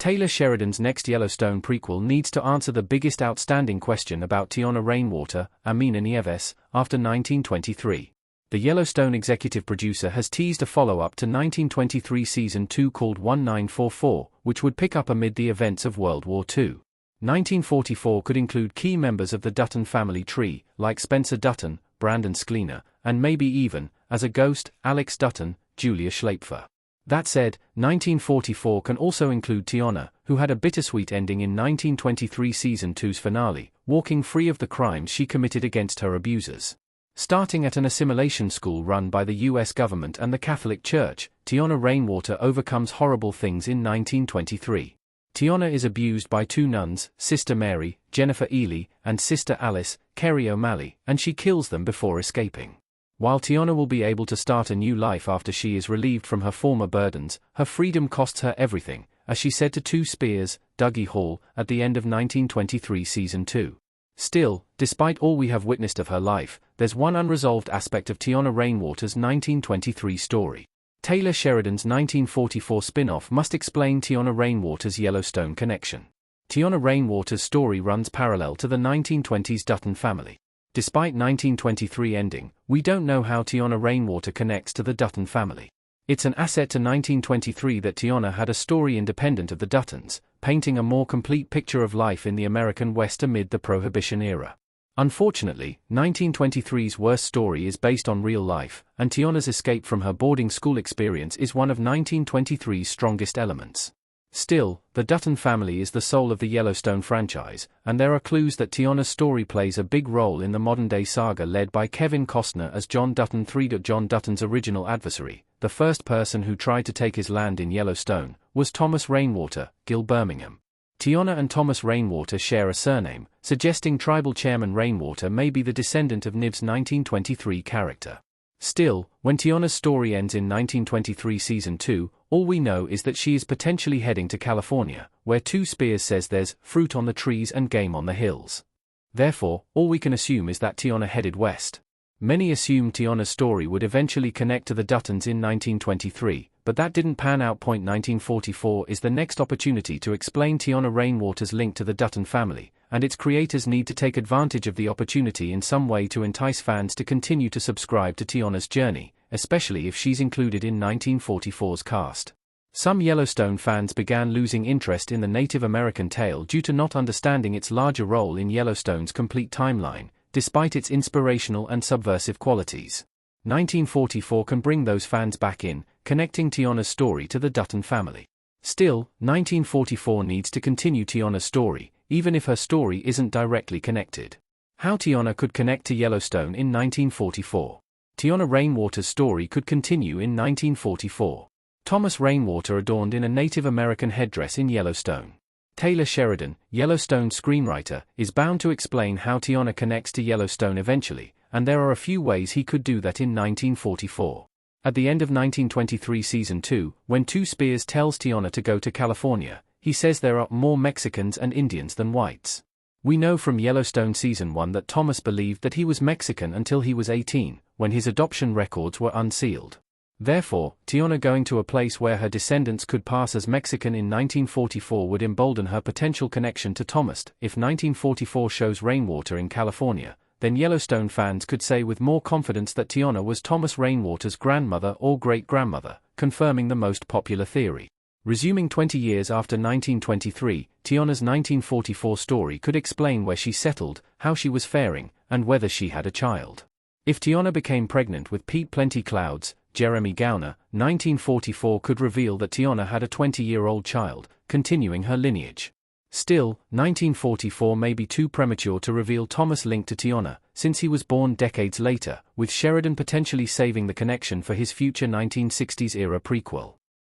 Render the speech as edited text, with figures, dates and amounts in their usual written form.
Taylor Sheridan's next Yellowstone prequel needs to answer the biggest outstanding question about Teonna Rainwater, Amina Nieves, after 1923. The Yellowstone executive producer has teased a follow-up to 1923 Season 2 called 1944, which would pick up amid the events of World War II. 1944 could include key members of the Dutton family tree, like Spencer Dutton, Brandon Sklenar, and maybe even, as a ghost, Alex Dutton, Julia Schlaepfer. That said, 1944 can also include Teonna, who had a bittersweet ending in 1923 Season 2's finale, walking free of the crimes she committed against her abusers. Starting at an assimilation school run by the US government and the Catholic Church, Teonna Rainwater overcomes horrible things in 1923. Teonna is abused by two nuns, Sister Mary, Jennifer Ely, and Sister Alice, Kerry O'Malley, and she kills them before escaping. While Teonna will be able to start a new life after she is relieved from her former burdens, her freedom costs her everything, as she said to Two Spears, Dougie Hall, at the end of 1923 Season 2. Still, despite all we have witnessed of her life, there's one unresolved aspect of Teonna Rainwater's 1923 story. Taylor Sheridan's 1944 spin-off must explain Teonna Rainwater's Yellowstone connection. Teonna Rainwater's story runs parallel to the 1920s Dutton family. Despite 1923 ending, we don't know how Teonna Rainwater connects to the Dutton family. It's an asset to 1923 that Teonna had a story independent of the Duttons, painting a more complete picture of life in the American West amid the Prohibition era. Unfortunately, 1923's worst story is based on real life, and Teonna's escape from her boarding school experience is one of 1923's strongest elements. Still, the Dutton family is the soul of the Yellowstone franchise, and there are clues that Teonna's story plays a big role in the modern-day saga led by Kevin Costner as John Dutton III. John Dutton's original adversary, the first person who tried to take his land in Yellowstone, was Thomas Rainwater, Gil Birmingham. Teonna and Thomas Rainwater share a surname, suggesting tribal chairman Rainwater may be the descendant of Niv's 1923 character. Still, when Teonna's story ends in 1923 Season 2, all we know is that she is potentially heading to California, where Two Spears says there's fruit on the trees and game on the hills. Therefore, all we can assume is that Teonna headed west. Many assumed Teonna's story would eventually connect to the Duttons in 1923, but that didn't pan out. 1944 is the next opportunity to explain Teonna Rainwater's link to the Dutton family, and its creators need to take advantage of the opportunity in some way to entice fans to continue to subscribe to Teonna's journey, especially if she's included in 1944's cast. Some Yellowstone fans began losing interest in the Native American tale due to not understanding its larger role in Yellowstone's complete timeline, despite its inspirational and subversive qualities. 1944 can bring those fans back in, connecting Teonna's story to the Dutton family. Still, 1944 needs to continue Teonna's story, even if her story isn't directly connected. How Teonna could connect to Yellowstone in 1944. Teonna Rainwater's story could continue in 1944. Thomas Rainwater adorned in a Native American headdress in Yellowstone. Taylor Sheridan, Yellowstone screenwriter, is bound to explain how Teonna connects to Yellowstone eventually, and there are a few ways he could do that in 1944. At the end of 1923 Season 2, when Two Spears tells Teonna to go to California, he says there are more Mexicans and Indians than whites. We know from Yellowstone Season 1 that Thomas believed that he was Mexican until he was 18, when his adoption records were unsealed. Therefore, Teonna going to a place where her descendants could pass as Mexican in 1944 would embolden her potential connection to Thomas. If 1944 shows Rainwater in California, then Yellowstone fans could say with more confidence that Teonna was Thomas Rainwater's grandmother or great-grandmother, confirming the most popular theory. Resuming 20 years after 1923, Teonna's 1944 story could explain where she settled, how she was faring, and whether she had a child. If Teonna became pregnant with Pete Plenty Clouds, Jeremy Gowner, 1944 could reveal that Teonna had a 20-year-old child, continuing her lineage. Still, 1944 may be too premature to reveal Thomas' link to Teonna, since he was born decades later, with Sheridan potentially saving the connection for his future 1960s-era prequel.